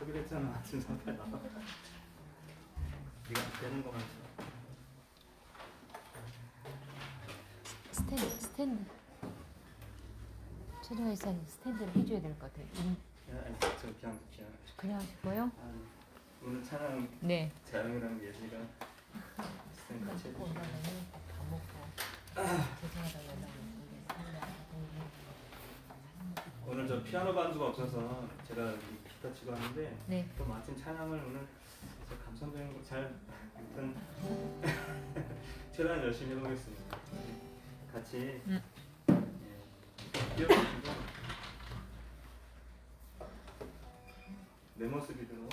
하기로 했잖아. 아침 상태야. 네가 되는 거만 줘. 스탠드. 최정아 이사님 스탠드를 해줘야 될 것 같아요. 저 그냥 하실 거예요? 오늘 찬양 네. 자영이랑 예지가 스탠드 같이 해주시고 다 먹고 죄송하다고 오늘 저 피아노 반주가 없어서 제가 기타 치고 하는데 네. 또 마침 찬양을 오늘 감성적인 거 잘 일단 최대한 열심히 해보겠습니다. 같이 뛰어주시고 내 모습 이대로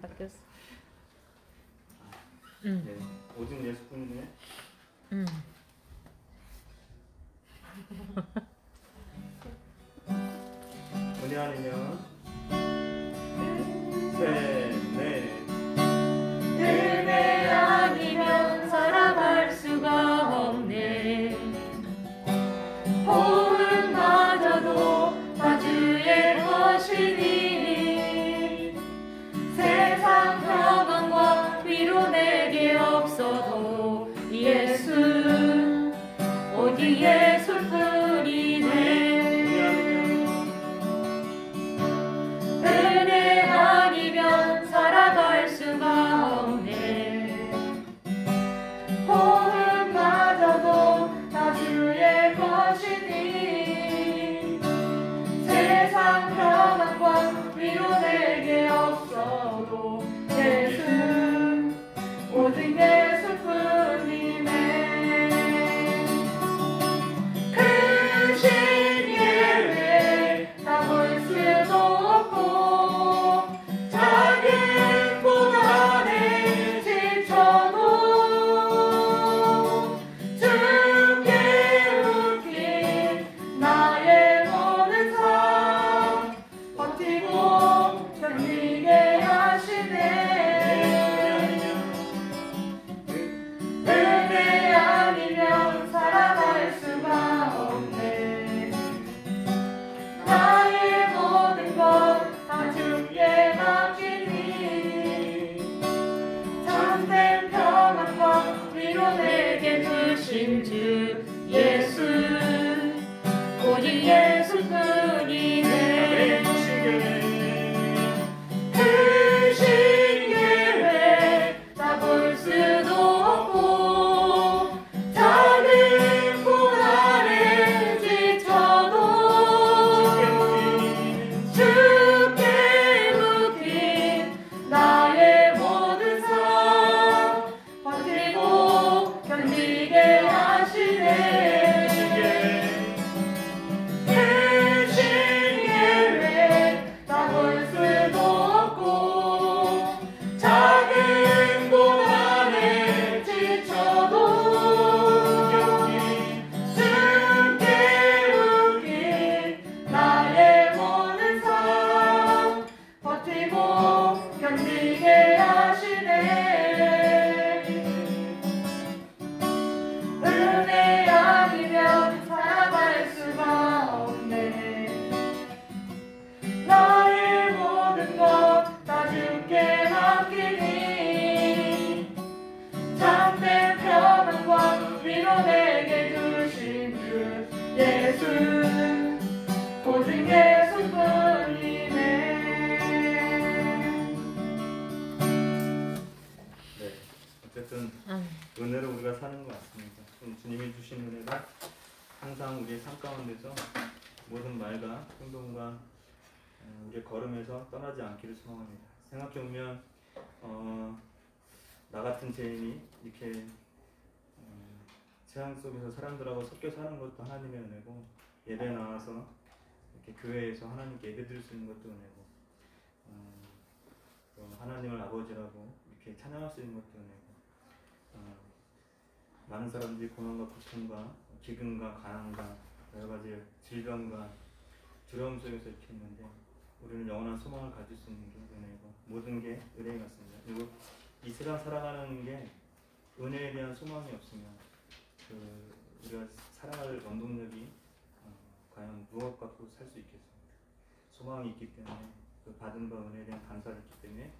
바뀌었어. 네, 오직 예수뿐이네. 은혜 아니면 셋넷 은혜 아니면 살아갈 수가 없네. 호흡마저도 다 주의 것이니 세상 평안과 위로 내게 없어도 예수 오직 예수뿐이 내게 주신 주 예수 오직 예수뿐이네. 크신 계획 다 볼 수도 없고 작은 고난에 지쳐도 주께 묶인 나의 모든 삶 버티고 견디게 하시네. 예수 오직 예수뿐이네. 네, 어쨌든 은혜로 우리가 사는 것 같습니다. 주님이 주신 은혜가 항상 우리의 삶 가운데서 모든 말과 행동과 우리의 걸음에서 떠나지 않기를 소망합니다. 생각해보면 나 같은 죄인이 이렇게 세상 속에서 사람들하고 섞여 사는 것도 하나님의 은혜고, 예배 나와서 이렇게 교회에서 하나님께 예배 드릴 수 있는 것도 은혜고, 또 하나님을 아버지라고 이렇게 찬양할 수 있는 것도 은혜고, 많은 사람들이 고난과 고통과 기근과 가난과 여러 가지 질병과 두려움 속에서 이렇게 있는데 우리는 영원한 소망을 가질 수 있는 게 은혜고, 모든 게 은혜 같습니다. 그리고 이 세상 살아가는 게 은혜에 대한 소망이 없으면 우리가 살아갈 원동력이 과연 무엇 갖고 살 수 있겠습니까? 소망이 있기 때문에, 그 받은 바 은혜에 대한 감사가 있기 때문에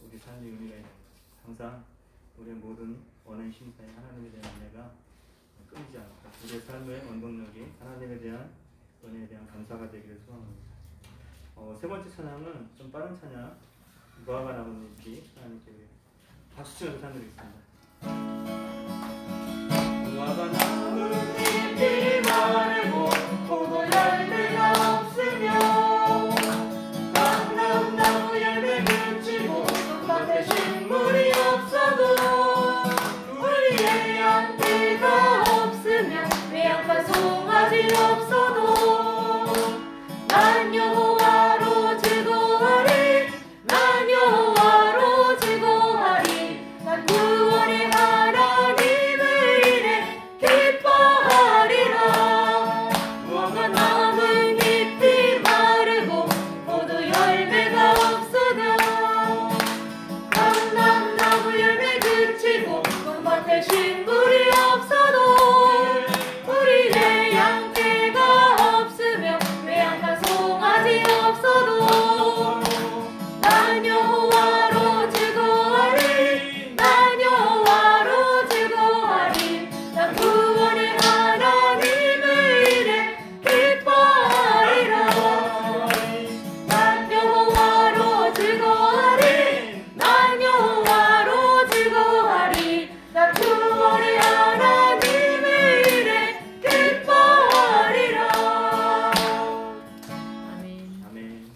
우리 삶의 의미가 있는 것입니다. 항상 우리의 모든 원한 심사에 하나님에 대한 은혜가 끊이지 않고 우리의 삶의 원동력이 하나님에 대한 은혜에 대한 감사가 되기를 소망합니다. 세 번째 찬양은 좀 빠른 찬양, 무화과 나뭇잎이 하나님께 박수 치면서 찬양드리겠습니다. 무화과 나뭇잎이 마르고 포도 열매가 없으며 감람나무 열매 그치고 밭에 식물이 없어도 우리의 양떼가 없으며 외양간 송아지 없어도 난 여호와로 즐거워하리, 난 여호와로 즐거워하리, 난 구원의 하나님을 인해 기뻐하리라. 무화과 나뭇잎이 마르고 포도 열매가 없으며 감람나무 열매 그치고 밭에 식물이 없어도 우리의 양떼가 없으며 외양간 송아지 없어도 난 여호와로 즐거워하리, 난 여호와로 즐거워하리, 난 구원의 하나님을 인해 기뻐하리라. 난 여호와로 즐거워하리, 난 여호와로 즐거워하리, 난 구원의 하나님을 인해 기뻐하리라. 아멘. 아멘.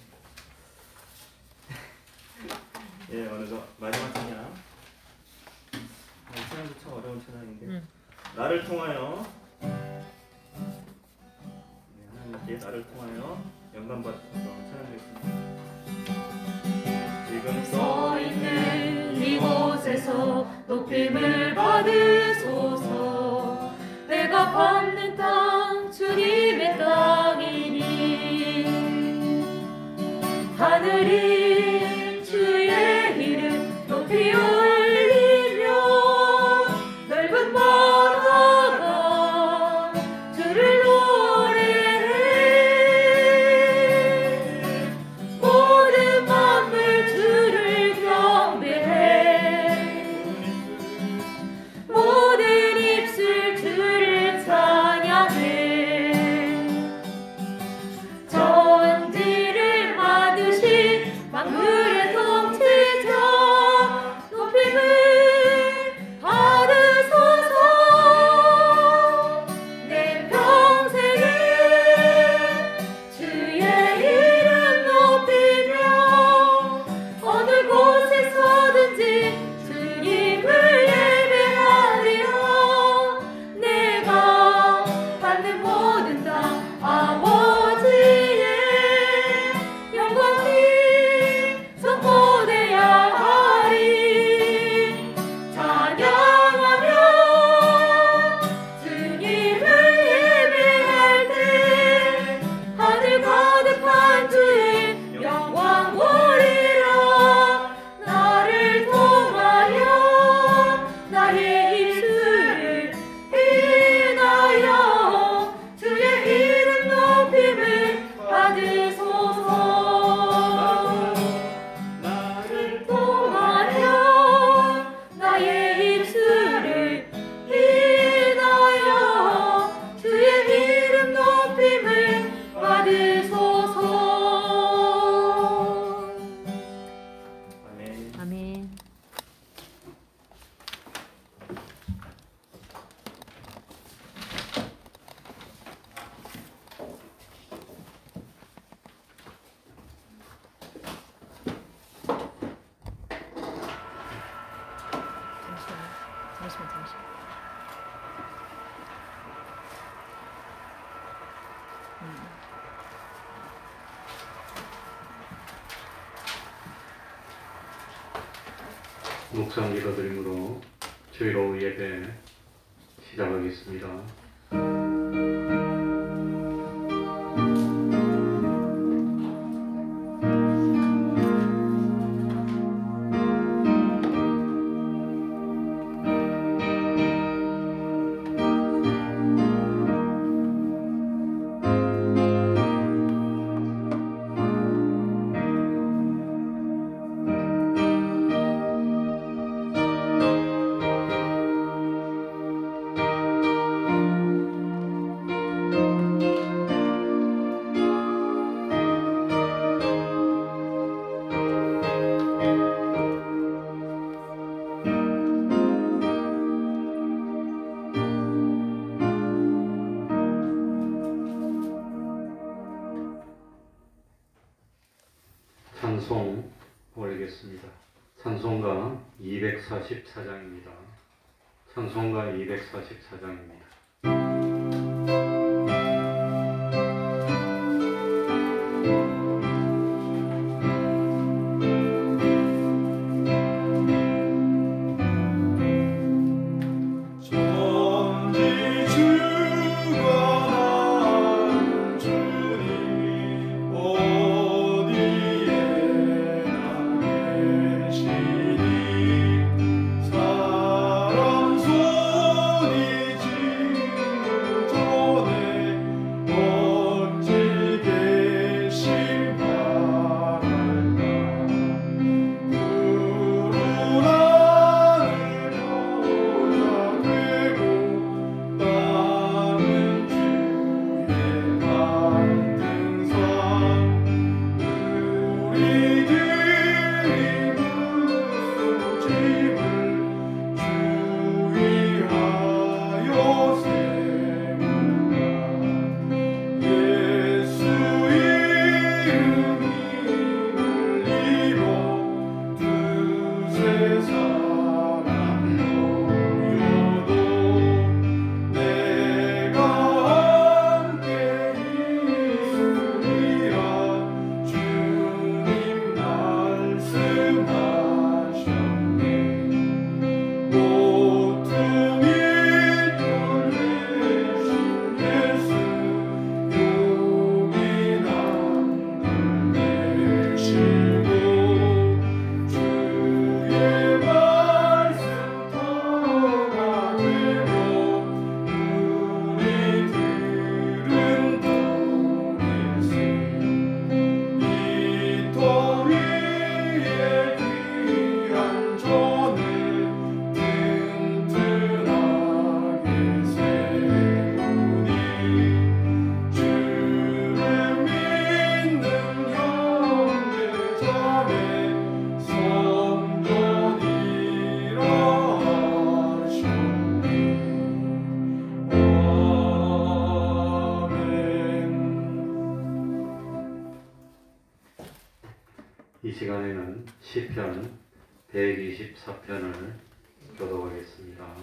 예, 어느덧 마지막 찬양. 이 찬양도 참 어려운 찬양인데, 나를 통하여, 하나님께 나를 통하여 영광 받아서 찬양드리겠습니다. 지금 서 있는 이곳에서 높임을 받으소서. 내가 받는 땅 주님의 땅이니 하늘이 주의 이름 높이 올리며 넓은 바다가 주를 노래해. 모든 만물 주를 경배해. 모든 잠시만. 묵상 기도드림으로 주일 오후 예배 시작하겠습니다. 찬송 올리겠습니다. 찬송가 244장입니다. 찬송가 244장입니다. 이 시간에는 시편 124편을 교독하겠습니다.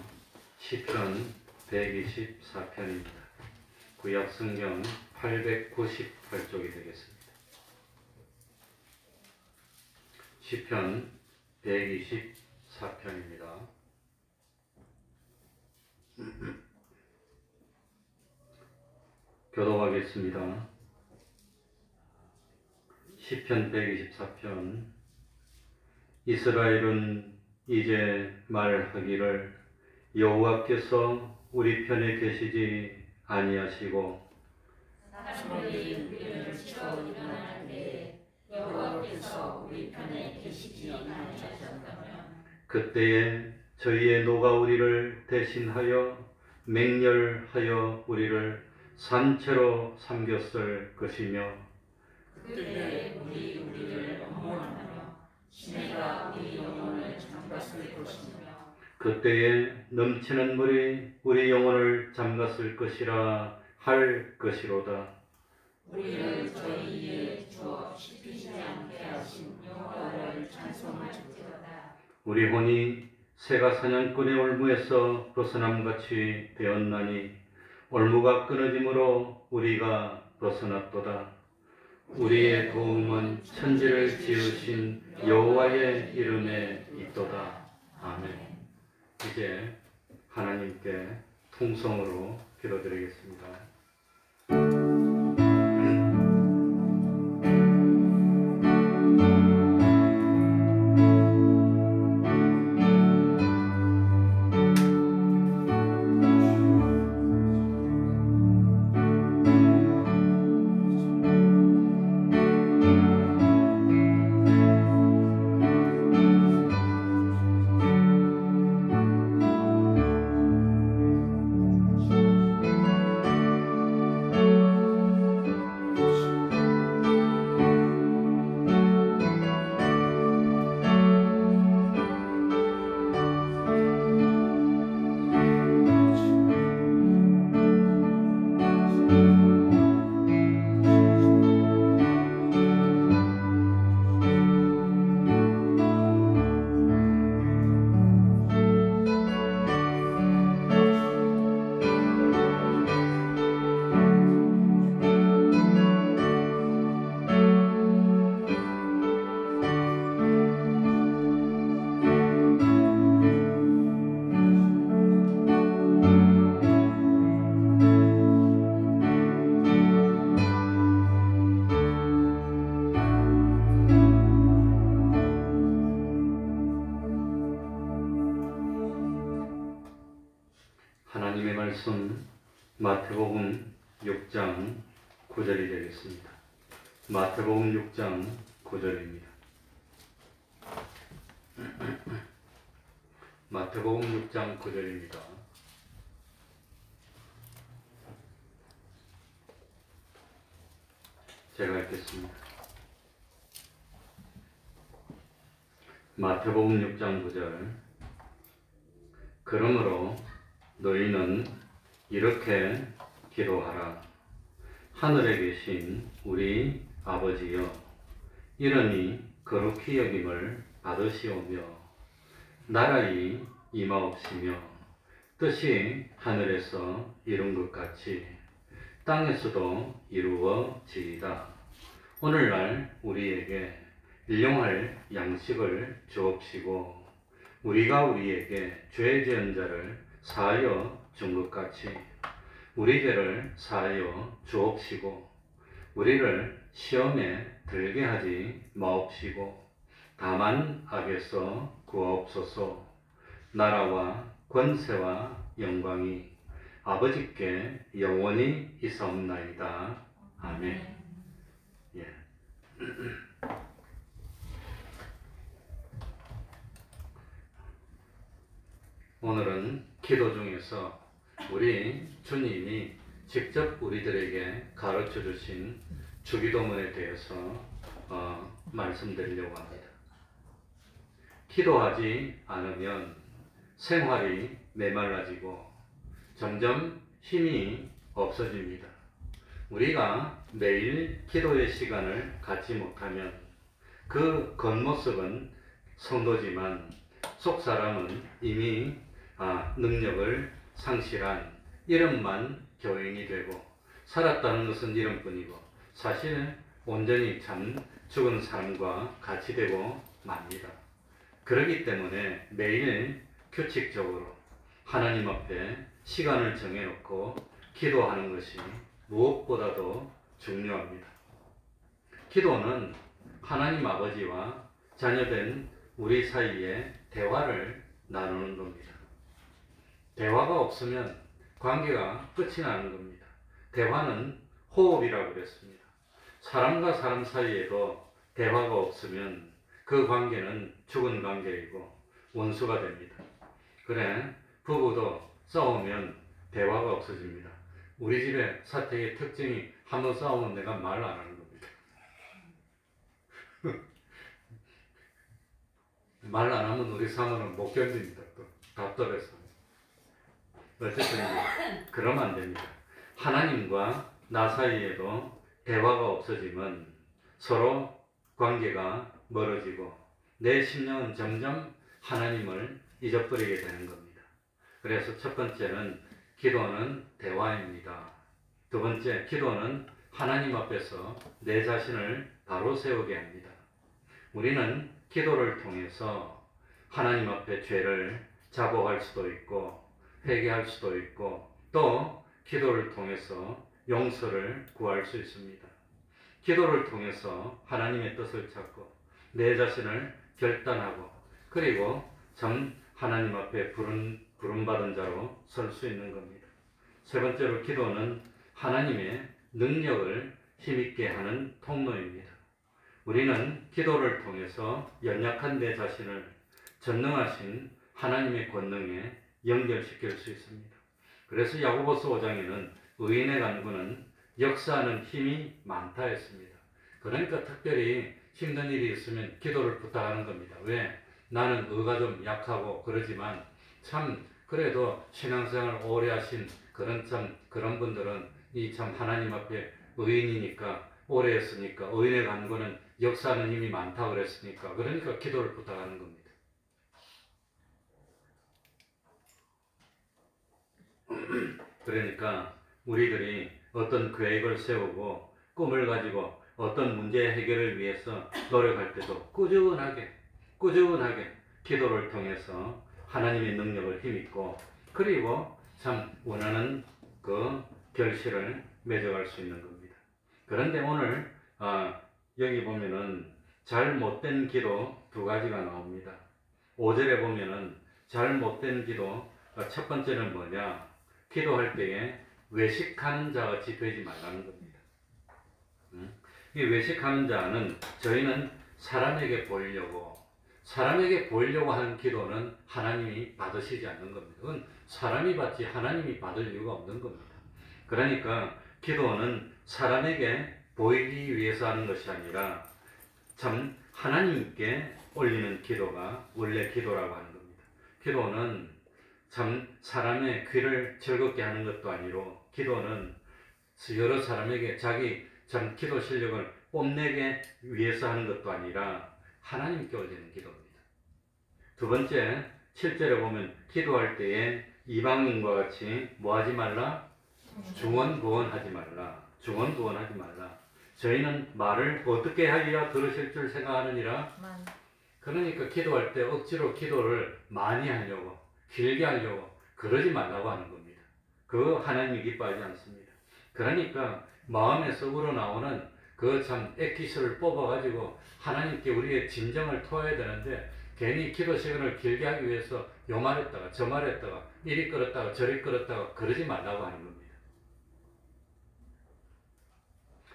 시편 124편입니다. 구약 성경 898쪽이 되겠습니다. 시편 124편입니다. 교독하겠습니다. 시편 124편. 이스라엘은 이제 말하기를 여호와께서 우리 편에 계시지 아니하시고 사람들이 우리를 치러 일어날 때에 여호와께서 우리 편에 계시지 아니하셨다면 그때에 저희의 노가 우리를 대신하여 맹렬하여 우리를 산채로 삼겼을 것이며 그때 우리를 엄호하며 시내가 우리 영혼을 잠갔을 것이며 그때에 넘치는 물이 우리 영혼을 잠갔을 것이라 할 것이로다. 우리를 저희에게 주어 씹히지 않게 하신 여호와를 찬송할지어다. 우리 혼이 새가 사냥꾼의 올무에서 벗어남같이 되었나니 올무가 끊어짐으로 우리가 벗어났도다. 우리의 도움은 천지를 지으신 여호와의 이름에 있도다. 아멘. 이제 하나님께 통성으로 기도드리겠습니다. 하나님의 말씀 마태복음 6장 9절이 되겠습니다. 마태복음 6장 9절입니다. 마태복음 6장 9절입니다. 제가 읽겠습니다. 마태복음 6장 9절. 그러므로 너희는 이렇게 기도하라. 하늘에 계신 우리 아버지여, 이름이 거룩히 여김을 받으시오며 나라의 임하옵시며 뜻이 하늘에서 이룬 것 같이 땅에서도 이루어지이다. 오늘날 우리에게 일용할 양식을 주옵시고 우리가 우리에게 죄 지은 자를 사하여 준 것 같이 우리 죄를 사하여 주옵시고 우리를 시험에 들게 하지 마옵시고 다만 악에서 구하옵소서. 나라와 권세와 영광이 아버지께 영원히 있사옵나이다. 아멘. 예. 오늘은 기도 중에서 우리 주님이 직접 우리들에게 가르쳐 주신 주기도문에 대해서 말씀드리려고 합니다. 기도하지 않으면 생활이 메말라지고 점점 힘이 없어집니다. 우리가 매일 기도의 시간을 갖지 못하면 그 겉모습은 성도지만 속 사람은 이미 능력을 상실한 이름만 교인이 되고 살았다는 것은 이름뿐이고 사실은 온전히 참 죽은 사람과 같이 되고 맙니다. 그렇기 때문에 매일 규칙적으로 하나님 앞에 시간을 정해놓고 기도하는 것이 무엇보다도 중요합니다. 기도는 하나님 아버지와 자녀된 우리 사이에 대화를 나누는 겁니다. 대화가 없으면 관계가 끝이 나는 겁니다. 대화는 호흡이라고 그랬습니다. 사람과 사람 사이에도 대화가 없으면 그 관계는 죽은 관계이고 원수가 됩니다. 그래, 부부도 싸우면 대화가 없어집니다. 우리 집의 사택의 특징이 한번 싸우면 내가 말 안 하는 겁니다. 말 안 하면 우리 사모는 못 견딥니다. 또 답답해서. 어쨌든 그러면 안 됩니다. 하나님과 나 사이에도 대화가 없어지면 서로 관계가 멀어지고 내 심령은 점점 하나님을 잊어버리게 되는 겁니다. 그래서 첫 번째는 기도는 대화입니다. 두 번째, 기도는 하나님 앞에서 내 자신을 바로 세우게 합니다. 우리는 기도를 통해서 하나님 앞에 죄를 자복할 수도 있고 회개할 수도 있고 또 기도를 통해서 용서를 구할 수 있습니다. 기도를 통해서 하나님의 뜻을 찾고 내 자신을 결단하고 그리고 참 하나님 앞에 부름받은 자로 설 수 있는 겁니다. 세 번째로 기도는 하나님의 능력을 힘있게 하는 통로입니다. 우리는 기도를 통해서 연약한 내 자신을 전능하신 하나님의 권능에 연결시킬 수 있습니다. 그래서 야고보서 5장에는 의인의 간구는 역사하는 힘이 많다 했습니다. 그러니까 특별히 힘든 일이 있으면 기도를 부탁하는 겁니다. 왜? 나는 의가 좀 약하고 그러지만 참 그래도 신앙생활을 오래 하신 그런 분들은 이 참 하나님 앞에 의인이니까 오래 했으니까 의인의 간구는 역사하는 힘이 많다 그랬으니까 그러니까 기도를 부탁하는 겁니다. 그러니까 우리들이 어떤 계획을 세우고 꿈을 가지고 어떤 문제 해결을 위해서 노력할 때도 꾸준하게 기도를 통해서 하나님의 능력을 힘입고 그리고 참 원하는 그 결실을 맺어갈 수 있는 겁니다. 그런데 오늘 여기 보면은 잘못된 기도 두 가지가 나옵니다. 5절에 보면은 잘못된 기도 첫 번째는 뭐냐? 기도할 때에 외식하는 자같이 되지 말라는 겁니다. 이 외식하는 자는 저희는 사람에게 보이려고 하는 기도는 하나님이 받으시지 않는 겁니다. 그건 사람이 받지 하나님이 받을 이유가 없는 겁니다. 그러니까 기도는 사람에게 보이기 위해서 하는 것이 아니라 참 하나님께 올리는 기도가 원래 기도라고 하는 겁니다. 기도는 참 사람의 귀를 즐겁게 하는 것도 아니고 기도는 여러 사람에게 자기 참 기도 실력을 뽐내기 위해서 하는 것도 아니라 하나님께 올리는 기도입니다. 두 번째 7절에 보면 기도할 때에 이방인과 같이 뭐 하지 말라? 중언부언하지 말라. 저희는 말을 어떻게 하리라 들으실 줄 생각하느니라. 그러니까 기도할 때 억지로 기도를 많이 하려고 길게 하려고 그러지 말라고 하는 겁니다. 그거 하나님이 기뻐하지 않습니다. 그러니까 마음에서 우러나오는 그 참 액기스를 뽑아가지고 하나님께 우리의 진정을 토해야 되는데 괜히 기도 시간을 길게 하기 위해서 요 말했다가 저 말했다가 이리 끌었다가 저리 끌었다가 그러지 말라고 하는 겁니다.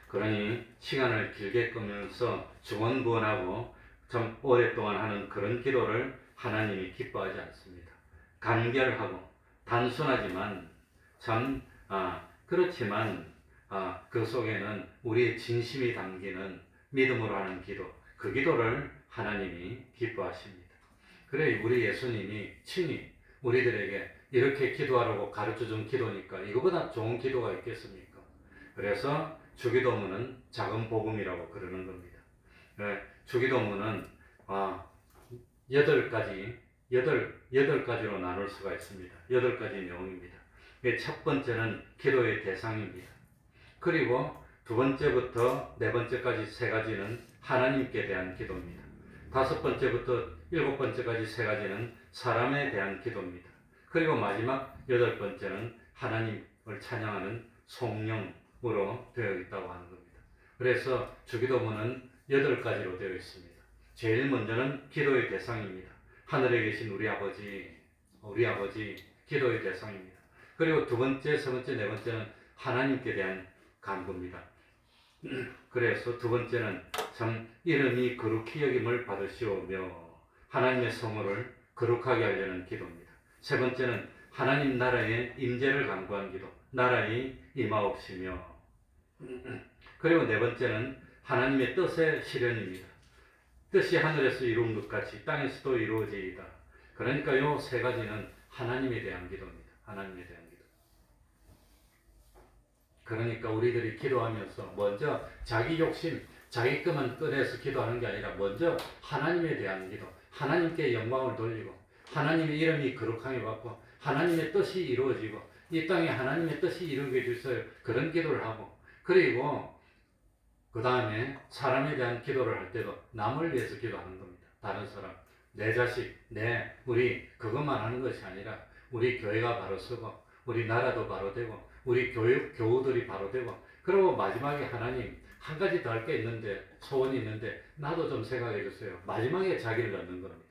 그러니 시간을 길게 끄면서 중언부언하고 좀 오랫동안 하는 그런 기도를 하나님이 기뻐하지 않습니다. 간결하고 단순하지만 참 그렇지만 그 속에는 우리의 진심이 담기는 믿음으로 하는 기도, 그 기도를 하나님이 기뻐하십니다. 그래 우리 예수님이 친히 우리들에게 이렇게 기도하라고 가르쳐준 기도니까 이거보다 좋은 기도가 있겠습니까? 그래서 주기도문은 작은 복음이라고 그러는 겁니다. 주기도문은 8가지로 나눌 수가 있습니다. 8가지 내용입니다. 첫 번째는 기도의 대상입니다. 그리고 두 번째부터 네 번째까지 세 가지는 하나님께 대한 기도입니다. 다섯 번째부터 일곱 번째까지 세 가지는 사람에 대한 기도입니다. 그리고 마지막 여덟 번째는 하나님을 찬양하는 성령으로 되어 있다고 하는 겁니다. 그래서 주기도문은 8가지로 되어 있습니다. 제일 먼저는 기도의 대상입니다. 하늘에 계신 우리 아버지 기도의 대상입니다. 그리고 두 번째, 세 번째, 네 번째는 하나님께 대한 간구입니다. 그래서 두 번째는 참 이름이 거룩히 여김을 받으시오며 하나님의 성호를 거룩하게 하려는 기도입니다. 세 번째는 하나님 나라의 임재를 간구한 기도, 나라의 임하옵시며 그리고 네 번째는 하나님의 뜻의 실현입니다. 뜻이 하늘에서 이룬 것 같이 땅에서도 이루어지이다. 그러니까 이 세 가지는 하나님에 대한 기도입니다. 하나님에 대한 기도. 그러니까 우리들이 기도하면서 먼저 자기 욕심, 자기 것만 꺼내서 기도하는 게 아니라 먼저 하나님에 대한 기도, 하나님께 영광을 돌리고 하나님의 이름이 거룩하게 받고 하나님의 뜻이 이루어지고 이 땅에 하나님의 뜻이 이루어져 주세요. 그런 기도를 하고 그리고 그 다음에 사람에 대한 기도를 할 때도 남을 위해서 기도하는 겁니다. 다른 사람, 내 자식, 우리 그것만 하는 것이 아니라 우리 교회가 바로 서고 우리 나라도 바로 되고 우리 교우들이 바로 되고 그리고 마지막에 하나님 한 가지 더 할 게 있는데 소원이 있는데 나도 좀 생각해 주세요. 마지막에 자기를 넣는 겁니다.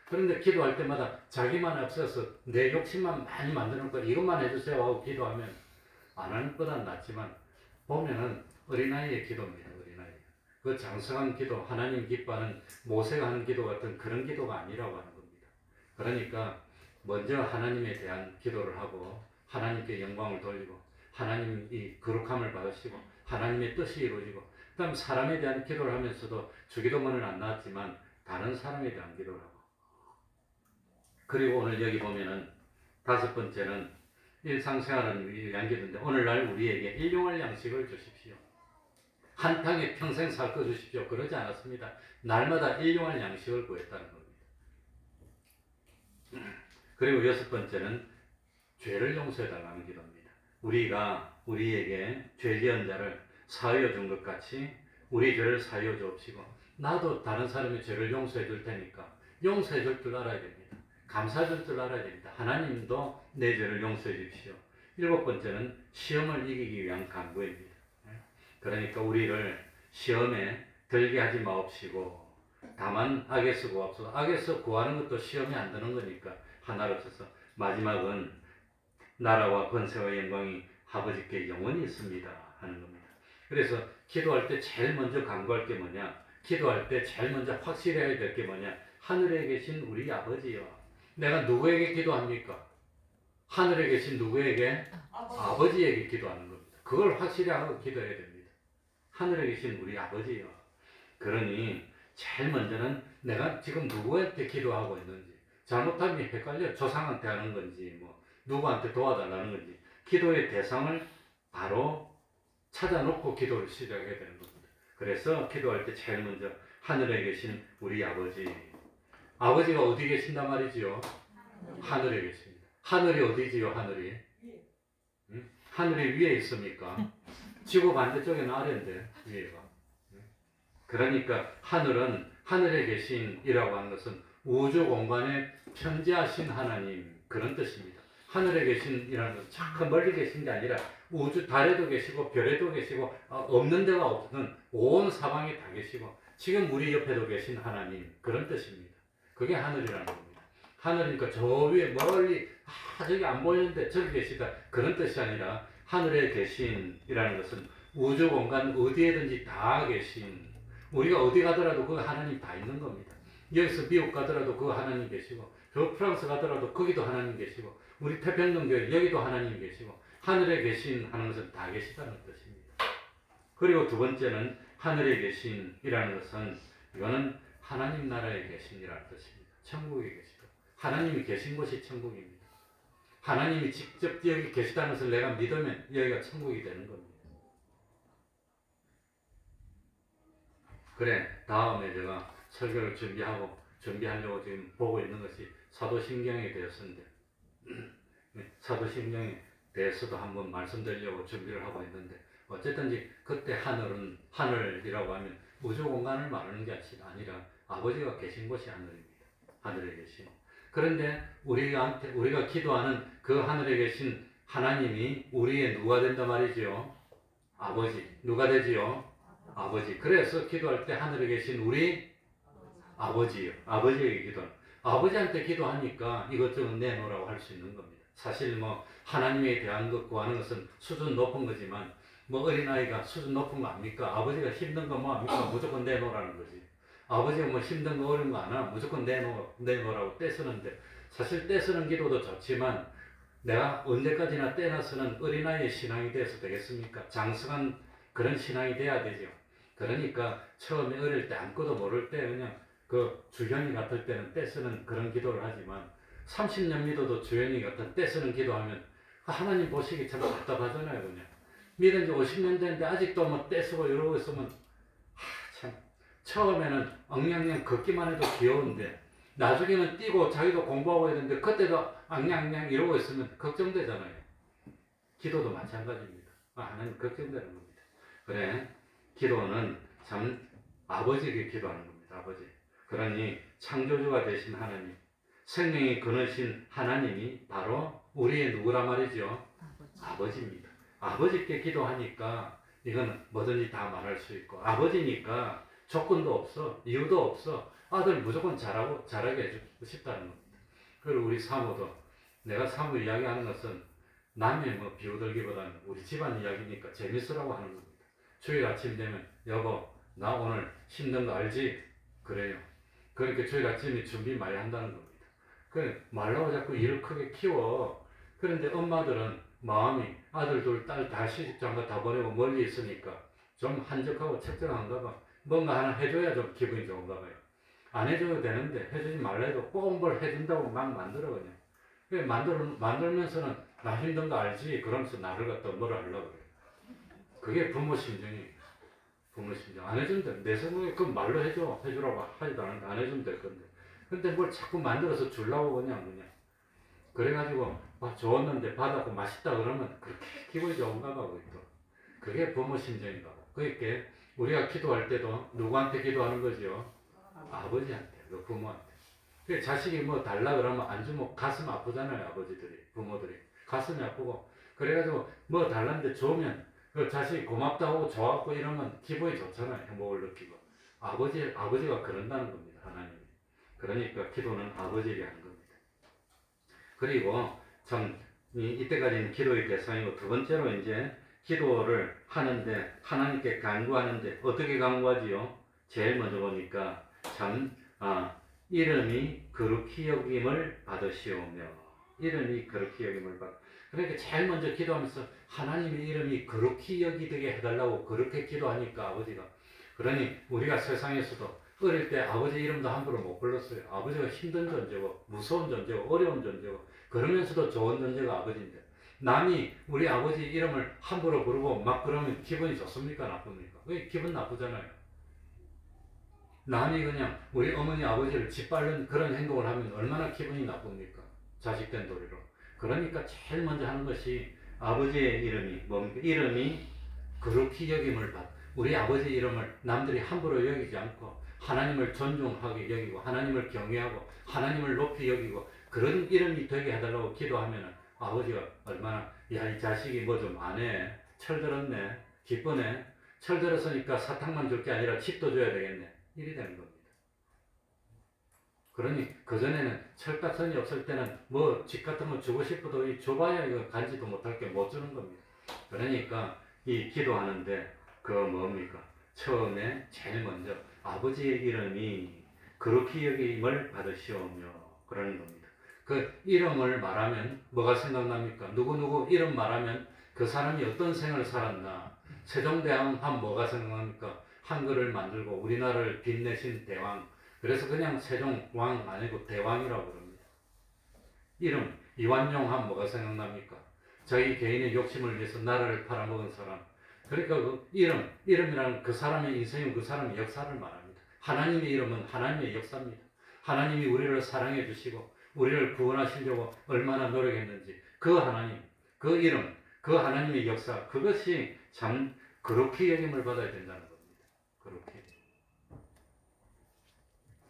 그런데 기도할 때마다 자기만 앞서서 내 욕심만 많이 만드는 거 이것만 해주세요 하고 기도하면 안 하는 것보다는 낫지만 보면은 어린아이의 기도입니다. 어린아이. 그 장성한 기도, 하나님 기뻐하는 모세가 하는 기도 같은 그런 기도가 아니라고 하는 겁니다. 그러니까 먼저 하나님에 대한 기도를 하고 하나님께 영광을 돌리고 하나님이 거룩함을 받으시고 하나님의 뜻이 이루어지고 그 다음 사람에 대한 기도를 하면서도 주기도문은 안 나왔지만 다른 사람에 대한 기도를 하고 그리고 오늘 여기 보면은 5번째는 일상생활을 위한 기도인데 오늘날 우리에게 일용할 양식을 주십시오. 한탕에 평생 살 거 주십시오. 그러지 않았습니다. 날마다 일용할 양식을 구했다는 겁니다. 그리고 6번째는 죄를 용서해달라는 기도입니다. 우리가 우리에게 죄 지은 자를 사하여 준 것 같이 우리 죄를 사하여 주옵시고 나도 다른 사람의 죄를 용서해 줄 테니까 용서해 줄 줄 알아야 됩니다. 감사해 줄 줄 알아야 됩니다. 하나님도 내 죄를 용서해 주십시오. 7번째는 시험을 이기기 위한 간구입니다. 그러니까 우리를 시험에 들게 하지 마옵시고 다만 악에서 구하옵소서. 악에서 구하는 것도 시험에 안 드는 거니까 하나로 쳐서 마지막은 나라와 권세와 영광이 아버지께 영원히 있습니다 하는 겁니다. 그래서 기도할 때 제일 먼저 간구할 게 뭐냐? 기도할 때 제일 먼저 확실해야 될 게 뭐냐? 하늘에 계신 우리 아버지요. 내가 누구에게 기도합니까? 하늘에 계신 누구에게? 아버지에게 기도하는 겁니다. 그걸 확실히 하고 기도해야 됩니다. 하늘에 계신 우리 아버지요. 그러니 제일 먼저는 내가 지금 누구한테 기도하고 있는지 잘못하면 헷갈려 조상한테 하는 건지 뭐 누구한테 도와달라는 건지 기도의 대상을 바로 찾아놓고 기도를 시작해야 되는 겁니다. 그래서 기도할 때 제일 먼저 하늘에 계신 우리 아버지. 아버지가 어디 계신단 말이지요? 하늘에 계십니다. 하늘이 어디지요? 하늘이? 응? 하늘이 위에 있습니까? 지구 반대쪽에는 아래인데 위에가. 그러니까 하늘은 하늘에 계신이라고 하는 것은 우주 공간에 편재하신 하나님 그런 뜻입니다. 하늘에 계신이라는 것은 참 멀리 계신 게 아니라 우주 달에도 계시고 별에도 계시고 없는 데가 없는 온 사방에 다 계시고 지금 우리 옆에도 계신 하나님 그런 뜻입니다. 그게 하늘이라는 겁니다. 하늘이니까 저 위에 멀리 저기 안 보이는데 저기 계시다 그런 뜻이 아니라 하늘에 계신이라는 것은 우주 공간 어디에든지 다 계신 우리가 어디 가더라도 그 하나님 다 있는 겁니다. 여기서 미국 가더라도 그 하나님 계시고 저 프랑스 가더라도 거기도 하나님 계시고 우리 태평양교회 여기도 하나님 계시고 하늘에 계신 하는 것은 다 계시다는 뜻입니다. 그리고 두 번째는 하늘에 계신이라는 것은 이거는 하나님 나라에 계신이라는 뜻입니다. 천국에 계시다. 하나님이 계신 곳이 천국입니다. 하나님이 직접 여기 계시다는 것을 내가 믿으면 여기가 천국이 되는 겁니다. 그래 다음에 제가 설교를 준비하려고 지금 보고 있는 것이 사도신경에 대해서인데 사도신경에 대해서도 한번 말씀드리려고 준비를 하고 있는데 어쨌든지 그때 하늘이라고 하면 우주 공간을 말하는 게 아니라 아버지가 계신 곳이 하늘입니다. 하늘에 계신. 그런데 우리가 기도하는 그 하늘에 계신 하나님이 우리의 누가 된다 말이지요? 아버지. 누가 되지요? 아버지. 그래서 기도할 때 하늘에 계신 우리 아버지요. 아버지에게 기도하는. 아버지한테 기도하니까 이것저것 내놓으라고 할 수 있는 겁니다. 사실 뭐 하나님에 대한 것 구하는 것은 수준 높은 거지만 뭐 어린아이가 수준 높은 거 압니까? 아버지가 힘든 거 뭐 압니까? 무조건 내놓으라는 거지. 아버지가 뭐 힘든 거 어려운 거 안 하면 무조건 내놓으라고 떼쓰는데 사실 떼쓰는 기도도 좋지만 내가 언제까지나 떼나 쓰는 어린아이의 신앙이 돼서 되겠습니까? 장성한 그런 신앙이 돼야 되죠. 그러니까 처음에 어릴 때 아무것도 모를 때 그냥 그 주현이 같을 때는 떼쓰는 그런 기도를 하지만 30년 믿어도 주현이 같은 떼쓰는 기도하면 하나님 보시기 참 답답하잖아요. 그냥 믿은 지 50년 됐는데 아직도 뭐 떼쓰고 이러고 있으면 참 처음에는 엉냥냥 걷기만 해도 귀여운데 나중에는 뛰고 자기도 공부하고 있는데 그때도 앙냥앙냥 이러고 있으면 걱정되잖아요. 기도도 마찬가지입니다. 하나님 걱정되는 겁니다. 그래, 기도는 참 아버지에게 기도하는 겁니다. 아버지. 그러니 창조주가 되신 하나님, 생명이 그너신 하나님이 바로 우리의 누구라 말이죠? 아버지입니다. 아버지께 기도하니까 이건 뭐든지 다 말할 수 있고, 아버지니까 조건도 없어, 이유도 없어. 아들 무조건 잘하게 해주고 싶다는 겁니다. 그리고 우리 사모도, 내가 사모 이야기하는 것은 남의 뭐 비웃들기보다는 우리 집안 이야기니까 재밌으라고 하는 겁니다. 주일 아침 되면 여보 나 오늘 힘든 거 알지? 그래요. 그러니까 주일 아침에 준비 많이 한다는 겁니다. 그래 말라고 자꾸 일을 크게 키워. 그런데 엄마들은 마음이 아들 둘 딸 다 시집장가 다 보내고 멀리 있으니까 좀 한적하고 책정한가 봐. 뭔가 하나 해줘야 좀 기분이 좋은가 봐요. 안 해줘도 되는데 해주지 말라 해도 꼭 뭘 해준다고 막 만들어 그냥. 그래 만들면서는 나 힘든 거 알지? 그러면서 나를 갖다 뭐라 하려고 그래요. 그게 부모 심정이에요. 부모 심정. 안 해준대. 내 생각에 그 말로 해주라고 하지도 않는데 안 해주면 될 건데. 근데 뭘 자꾸 만들어서 주려고 그냥. 그래가지고 좋았는데 받았고 맛있다 그러면 그렇게 기분이 좋은가 봐. 또. 그게 부모 심정인가 봐. 그러니까 우리가 기도할 때도 누구한테 기도하는 거죠? 아버지한테, 그 부모한테. 그 자식이 뭐 달라 그러면 안 주면 가슴 아프잖아요. 아버지들이, 부모들이. 가슴이 아프고. 그래가지고 뭐 달라는데 주면 그 자식이 고맙다고 좋았고 이러면 기분이 좋잖아요. 행복을 느끼고. 아버지가 그런다는 겁니다. 하나님이. 그러니까 기도는 아버지에게 하는 겁니다. 그리고 참 이때까지는 기도의 대상이고 두 번째로 이제 기도를 하는데 하나님께 간구하는데 어떻게 간구하지요? 제일 먼저 보니까 참 이름이 거룩히 여김을 받으시오며 이름이 거룩히 여김을 받. 그러니까 제일 먼저 기도하면서 하나님의 이름이 거룩히 여기되게 해달라고 그렇게 기도하니까 아버지가. 그러니 우리가 세상에서도 어릴 때 아버지 이름도 함부로 못 불렀어요. 아버지가 힘든 존재고 무서운 존재고 어려운 존재고 그러면서도 좋은 존재가 아버지인데 남이 우리 아버지 이름을 함부로 부르고 막 그러면 기분이 좋습니까? 나쁩니까? 왜 기분 나쁘잖아요. 남이 그냥 우리 어머니 아버지를 짓밟는 그런 행동을 하면 얼마나 기분이 나쁩니까? 자식된 도리로. 그러니까 제일 먼저 하는 것이 아버지의 이름이 뭡니까? 이름이 거룩히 여김을 받. 우리 아버지 이름을 남들이 함부로 여기지 않고 하나님을 존중하게 여기고 하나님을 경외하고 하나님을 높이 여기고 그런 이름이 되게 해달라고 기도하면 아버지가 얼마나 야 이 자식이 뭐 좀 안 해. 철들었네. 기쁘네. 철들었으니까 사탕만 줄 게 아니라 집도 줘야 되겠네. 이래 되는 겁니다. 그러니 그전에는 철딱선이 없을 때는 뭐 집 같은 거 주고 싶어도 이 줘봐야 이거 간지도 못할 게 못 주는 겁니다. 그러니까 이 기도하는데 그 뭡니까? 처음에 제일 먼저 아버지의 이름이 거룩히 여김을 받으시오며 그러는 겁니다. 그 이름을 말하면 뭐가 생각납니까? 누구누구 이름 말하면 그 사람이 어떤 생을 살았나? 세종대왕 하면 뭐가 생각납니까? 한글을 만들고 우리나라를 빛내신 대왕. 그래서 그냥 세종왕 아니고 대왕이라고 그럽니다. 이름 이완용 하면 뭐가 생각납니까? 자기 개인의 욕심을 위해서 나라를 팔아먹은 사람. 그러니까 그 이름이라는 그 사람의 인생은 그 사람의 역사를 말합니다. 하나님의 이름은 하나님의 역사입니다. 하나님이 우리를 사랑해 주시고 우리를 구원하시려고 얼마나 노력했는지 그 하나님, 그 이름, 그 하나님의 역사 그것이 참 거룩히 여김을 받아야 된다는 겁니다. 거룩히.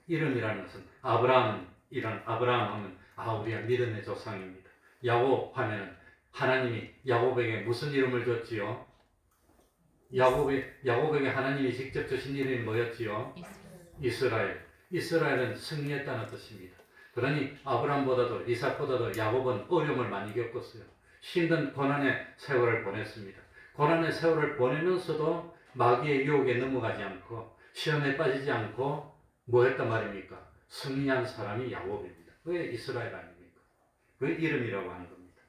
이름이라는 것은 아브라함 하면 우리가 믿음의 조상입니다. 야곱 하면 하나님이 야곱에게 무슨 이름을 줬지요? 야곱에게 하나님이 직접 주신 이름이 뭐였지요? 이스라엘. 이스라엘은 승리했다는 뜻입니다. 그러니 아브라함보다도 이삭보다도 야곱은 어려움을 많이 겪었어요. 힘든 고난의 세월을 보냈습니다. 고난의 세월을 보내면서도 마귀의 유혹에 넘어가지 않고 시험에 빠지지 않고 뭐 했단 말입니까? 승리한 사람이 야곱입니다. 그게 이스라엘 아닙니까? 그 이름이라고 하는 겁니다.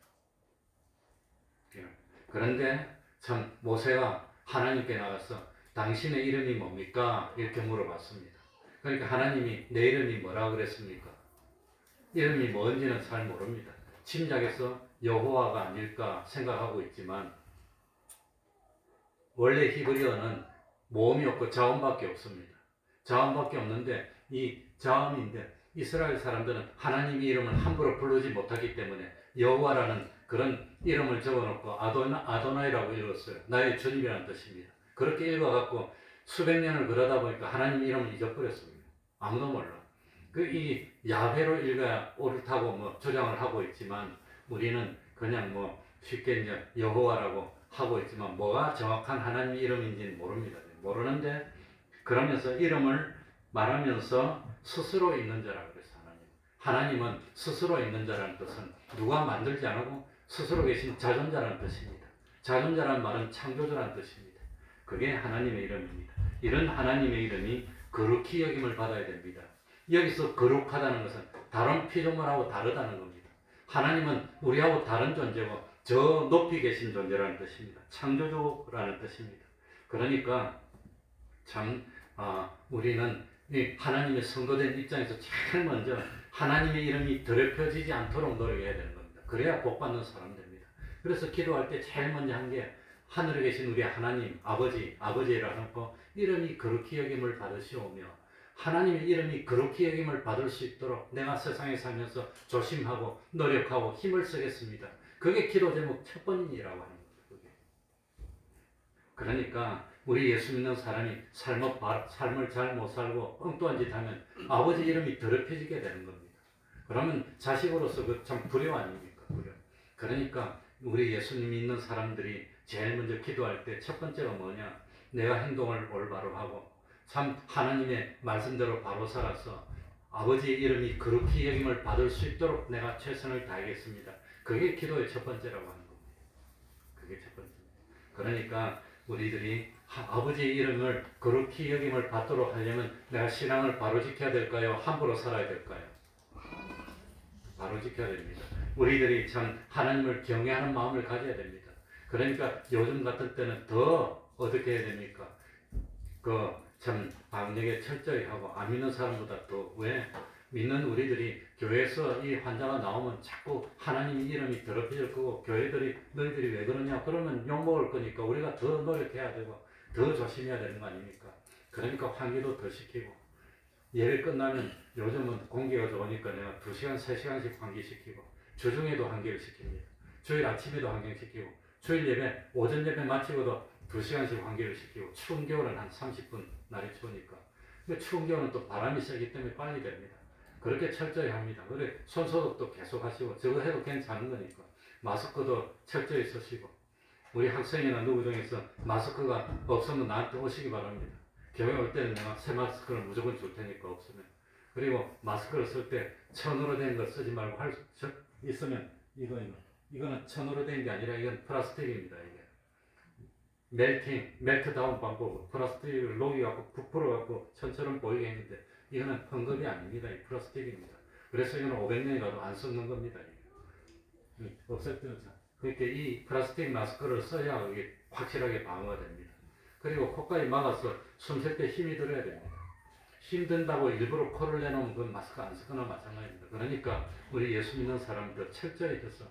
그런데 참 모세가 하나님께 나가서 당신의 이름이 뭡니까? 이렇게 물어봤습니다. 그러니까 하나님이 내 이름이 뭐라고 그랬습니까? 이름이 뭔지는 잘 모릅니다. 짐작해서 여호와가 아닐까 생각하고 있지만 원래 히브리어는 모음이 없고 자음밖에 없습니다. 자음밖에 없는데 이 자음인데 이스라엘 사람들은 하나님의 이름을 함부로 부르지 못하기 때문에 여호와라는 그런 이름을 적어놓고 아도나이라고 읽었어요. 나의 주님이라는 뜻입니다. 그렇게 읽어갖고 수백 년을 그러다 보니까 하나님 이름을 잊어버렸습니다. 아무도 몰라. 이 야훼로 읽어야 옳다고 뭐 주장을 하고 있지만 우리는 그냥 뭐 쉽게 이제 여호와라고 하고 있지만 뭐가 정확한 하나님 이름인지는 모릅니다. 모르는데 그러면서 이름을 말하면서 스스로 있는 자라 그랬어요. 하나님은 스스로 있는 자라는 뜻은 누가 만들지 않고 스스로 계신 자존자라는 뜻입니다. 자존자라는 말은 창조주라는 뜻입니다. 그게 하나님의 이름입니다. 이런 하나님의 이름이 거룩히 여김을 받아야 됩니다. 여기서 거룩하다는 것은 다른 피조물하고 다르다는 겁니다. 하나님은 우리하고 다른 존재고 저 높이 계신 존재라는 뜻입니다. 창조주라는 뜻입니다. 그러니까 참 우리는 이 하나님의 선거된 입장에서 제일 먼저 하나님의 이름이 더럽혀지지 않도록 노력해야 되는 겁니다. 그래야 복받는 사람 됩니다. 그래서 기도할 때 제일 먼저 한 게 하늘에 계신 우리 하나님 아버지라 놓고 이름이 거룩히 여김을 받으시오며 하나님의 이름이 거룩히 여김을 받을 수 있도록 내가 세상에 살면서 조심하고 노력하고 힘을 쓰겠습니다. 그게 기도 제목 첫 번이라고 하는 겁니다. 그러니까 우리 예수 믿는 사람이 삶을 잘 못 살고 엉뚱한 짓 하면 아버지 이름이 더럽혀지게 되는 겁니다. 그러면 자식으로서 그 참 불효 아닙니까? 불효. 그러니까 우리 예수님 믿는 사람들이 제일 먼저 기도할 때 첫 번째가 뭐냐? 내가 행동을 올바로 하고 참 하나님의 말씀대로 바로 살아서 아버지의 이름이 거룩히 여김을 받을 수 있도록 내가 최선을 다하겠습니다. 그게 기도의 첫 번째라고 하는 겁니다. 그게 첫 번째입니다. 그러니까 우리들이 아버지의 이름을 거룩히 여김을 받도록 하려면 내가 신앙을 바로 지켜야 될까요? 함부로 살아야 될까요? 바로 지켜야 됩니다. 우리들이 참 하나님을 경외하는 마음을 가져야 됩니다. 그러니까 요즘 같은 때는 더 어떻게 해야 됩니까? 참 방역에 철저히 하고 안 믿는 사람보다 또 왜 믿는 우리들이 교회에서 이 환자가 나오면 자꾸 하나님의 이름이 더럽혀질 거고 교회들이 너희들이 왜 그러냐 그러면 욕먹을 거니까 우리가 더 노력해야 되고 더 조심해야 되는 거 아닙니까? 그러니까 환기도 더 시키고 예배 끝나면 요즘은 공기가 좋으니까 내가 2시간, 3시간씩 환기시키고 주중에도 환기를 시킵니다. 주일 아침에도 환기시키고 주일 예배, 오전 예배 마치고도 2시간씩 환기를 시키고 추운 겨울은 한 30분 날이 추우니까 근데 추운 겨울은 또 바람이 세기 때문에 빨리 됩니다. 그렇게 철저히 합니다. 그래 손소독도 계속 하시고 저거 해도 괜찮은 거니까 마스크도 철저히 쓰시고 우리 학생이나 누구 중에서 마스크가 없으면 나한테 오시기 바랍니다. 교회 올 때는 내가 새 마스크를 무조건 줄 테니까 없으면 그리고 마스크를 쓸 때 천으로 된 거 쓰지 말고 있으면 이거는 천으로 된 게 아니라 이건 플라스틱입니다. 이게 멜트다운 방법 플라스틱을 녹여갖고 부풀어갖고 천처럼 보이게 했는데 이거는 헝겊이 아닙니다. 이 플라스틱입니다. 그래서 이거는 500년이 가도 안 썩는 겁니다. 없을 때는 그러니까 이 플라스틱 마스크를 써야 이게 확실하게 방어가 됩니다. 그리고 코까지 막아서 숨 쉴 때 힘이 들어야 됩니다. 힘든다고 일부러 코를 내놓으면 그 마스크 안 쓰거나 마찬가지입니다. 그러니까 우리 예수 믿는 사람들 철저히 해서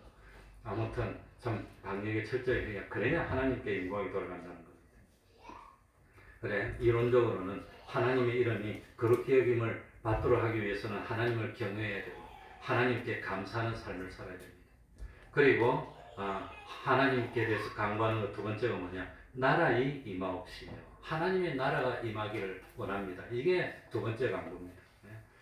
아무튼 참 방역에 철저히 해야 그래야 하나님께 영광이 돌아간다는 겁니다. 그래 이론적으로는 하나님의 이름이 거룩히 여김을 받도록 하기 위해서는 하나님을 경외해야 되고 하나님께 감사하는 삶을 살아야 됩니다. 그리고 하나님께 대해서 간구하는 것 두 번째가 뭐냐? 나라의 임하옵시며 하나님의 나라가 임하기를 원합니다. 이게 두 번째 간구입니다.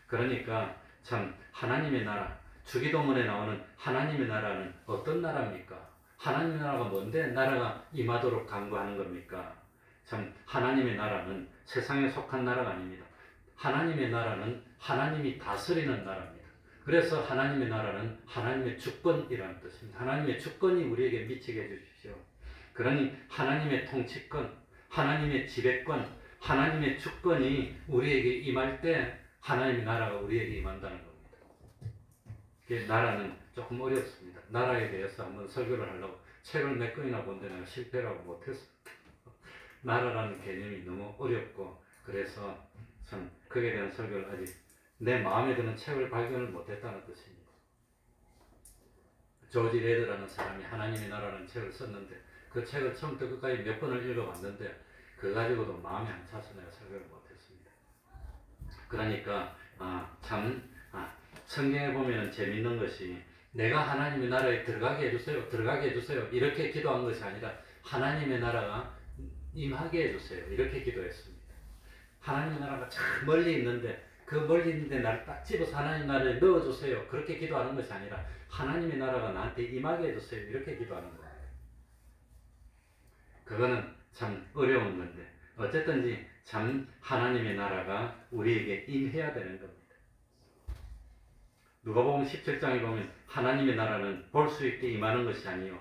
그러니까 참 하나님의 나라 주기도문에 나오는 하나님의 나라는 어떤 나라입니까? 하나님의 나라가 뭔데 나라가 임하도록 간구하는 겁니까? 참 하나님의 나라는 세상에 속한 나라가 아닙니다. 하나님의 나라는 하나님이 다스리는 나라입니다. 그래서 하나님의 나라는 하나님의 주권이라는 뜻입니다. 하나님의 주권이 우리에게 미치게 해주십시오. 그러니 하나님의 통치권, 하나님의 지배권, 하나님의 주권이 우리에게 임할 때 하나님의 나라가 우리에게 임한다는 겁니다. 나라는 조금 어렵습니다. 나라에 대해서 한번 설교를 하려고 책을 몇 권이나 본데 내가 실패라고 못했습니다. 나라라는 개념이 너무 어렵고 그래서 참 그에 대한 설교를 아직 내 마음에 드는 책을 발견을 못했다는 뜻입니다. 조지 레드라는 사람이 하나님의 나라라는 책을 썼는데 그 책을 처음부터 끝까지 몇 번을 읽어봤는데 그거 가지고도 마음에 안 차서 내가 설교를 못했습니다. 그러니까 참 성경에 보면 재밌는 것이 내가 하나님의 나라에 들어가게 해주세요. 들어가게 해주세요. 이렇게 기도한 것이 아니라 하나님의 나라가 임하게 해주세요. 이렇게 기도했습니다. 하나님의 나라가 참 멀리 있는데 그 멀리 있는데 나를 딱 집어서 하나님 나라에 넣어주세요. 그렇게 기도하는 것이 아니라 하나님의 나라가 나한테 임하게 해주세요. 이렇게 기도하는 거예요. 그거는 참 어려운 건데 어쨌든지 참 하나님의 나라가 우리에게 임해야 되는 겁니다. 누가복음 17장에 보면 하나님의 나라는 볼 수 있게 임하는 것이 아니요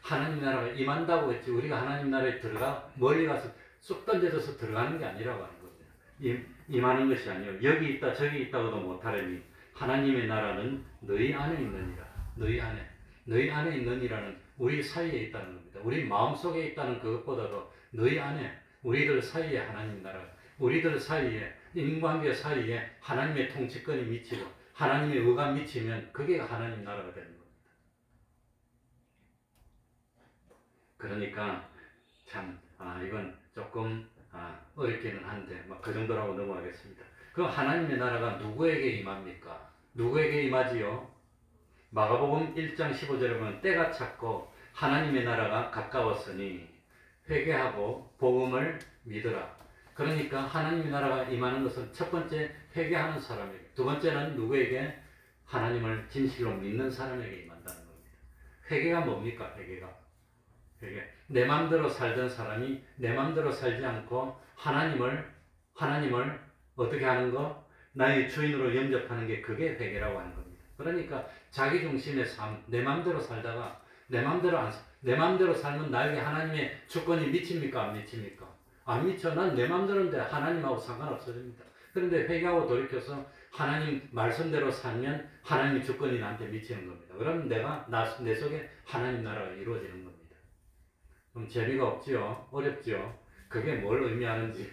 하나님 나라가 임한다고 했지 우리가 하나님 나라에 들어가 멀리 가서 쑥 던져져서 들어가는 게 아니라고 하는 겁니다. 임하는 것이 아니요 여기 있다 저기 있다고도 못하려니 하나님의 나라는 너희 안에 있느니라. 너희 안에 있느니라는 우리 사이에 있다는 겁니다. 우리 마음속에 있다는 그것보다도 너희 안에 우리들 사이에 하나님 나라 우리들 사이에 인간관계 사이에 하나님의 통치권이 미치고 하나님의 의가 미치면 그게 하나님 나라가 되는 겁니다. 그러니까 참 이건 조금 어렵기는 한데 그 정도라고 넘어가겠습니다. 그럼 하나님의 나라가 누구에게 임합니까? 누구에게 임하지요? 마가복음 1장 15절에 보면 때가 찼고 하나님의 나라가 가까웠으니 회개하고 복음을 믿으라. 그러니까 하나님의 나라가 임하는 것은 첫 번째 회개하는 사람에게, 두 번째는 누구에게? 하나님을 진실로 믿는 사람에게 임한다는 겁니다. 회개가 뭡니까? 회개. 내 맘대로 살던 사람이 내 맘대로 살지 않고 하나님을 어떻게 하는 거? 나의 주인으로 영접하는 게 그게 회개라고 하는 겁니다. 그러니까 자기 중심의 삶, 내 맘대로 살다가 내 맘대로 살면 나에게 하나님의 주권이 미칩니까? 안 미칩니까? 안 미쳐. 난 내 맘대로인데 하나님하고 상관없어집니다. 그런데 회개하고 돌이켜서 하나님 말씀대로 살면 하나님의 주권이 나한테 미치는 겁니다. 그러면 내 속에 하나님 나라가 이루어지는 겁니다. 그럼 재미가 없지요? 어렵지요? 그게 뭘 의미하는지.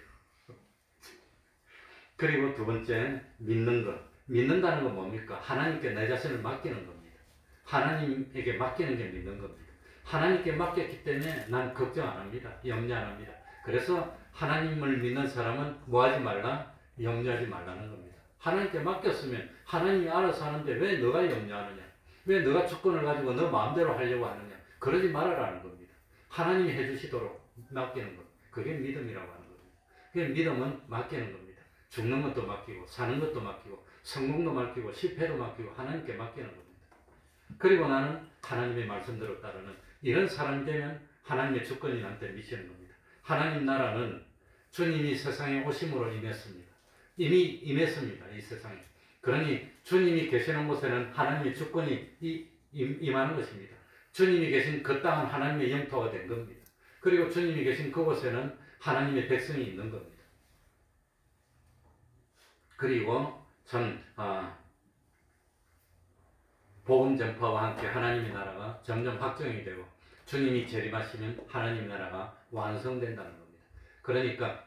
그리고 두 번째, 믿는 것. 믿는다는 건 뭡니까? 하나님께 내 자신을 맡기는 겁니다. 하나님에게 맡기는 게 믿는 겁니다. 하나님께 맡겼기 때문에 난 걱정 안 합니다. 염려 안 합니다. 그래서 하나님을 믿는 사람은 뭐 하지 말라? 염려하지 말라는 겁니다. 하나님께 맡겼으면 하나님이 알아서 하는데 왜 너가 염려하느냐? 왜 너가 주권을 가지고 너 마음대로 하려고 하느냐? 그러지 말아라는 겁니다. 하나님이 해주시도록 맡기는 것. 그게 믿음이라고 하는 겁니다. 그게 믿음은 맡기는 겁니다. 죽는 것도 맡기고 사는 것도 맡기고 성공도 맡기고 실패도 맡기고 하나님께 맡기는 겁니다. 그리고 나는 하나님의 말씀대로 따르는 이런 사람이 되면 하나님의 주권이 나한테 미치는 겁니다. 하나님 나라는 주님이 세상에 오심으로 임했습니다. 이미 임했습니다. 이 세상에. 그러니 주님이 계시는 곳에는 하나님의 주권이 임하는 것입니다. 주님이 계신 그 땅은 하나님의 영토가 된 겁니다. 그리고 주님이 계신 그곳에는 하나님의 백성이 있는 겁니다. 그리고 전 복음 전파와 함께 하나님의 나라가 점점 확정이 되고 주님이 재림하시면 하나님의 나라가 완성된다는 겁니다. 그러니까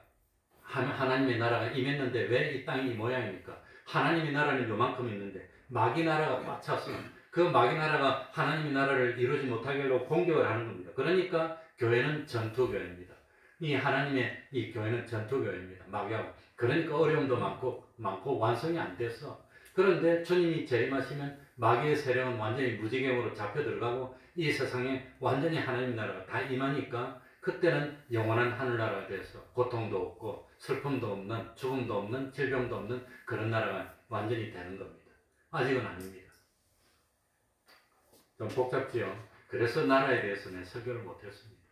하나님의 나라가 임했는데 왜 이 땅이 이 모양입니까? 하나님의 나라는 요만큼 있는데 마귀 나라가 꽉 찼으면 그 마귀 나라가 하나님의 나라를 이루지 못하게 하려고 공격을 하는 겁니다. 그러니까 교회는 전투교회입니다. 이 교회는 전투교회입니다. 마귀하고. 그러니까 어려움도 많고 완성이 안 됐어. 그런데 주님이 재림하시면 마귀의 세력은 완전히 무지개으로 잡혀 들어가고 이 세상에 완전히 하나님 나라가 다 임하니까 그때는 영원한 하늘나라가 돼서 고통도 없고 슬픔도 없는 죽음도 없는 질병도 없는 그런 나라가 완전히 되는 겁니다. 아직은 아닙니다. 좀 복잡지요? 그래서 나라에 대해서는 설교를 못했습니다.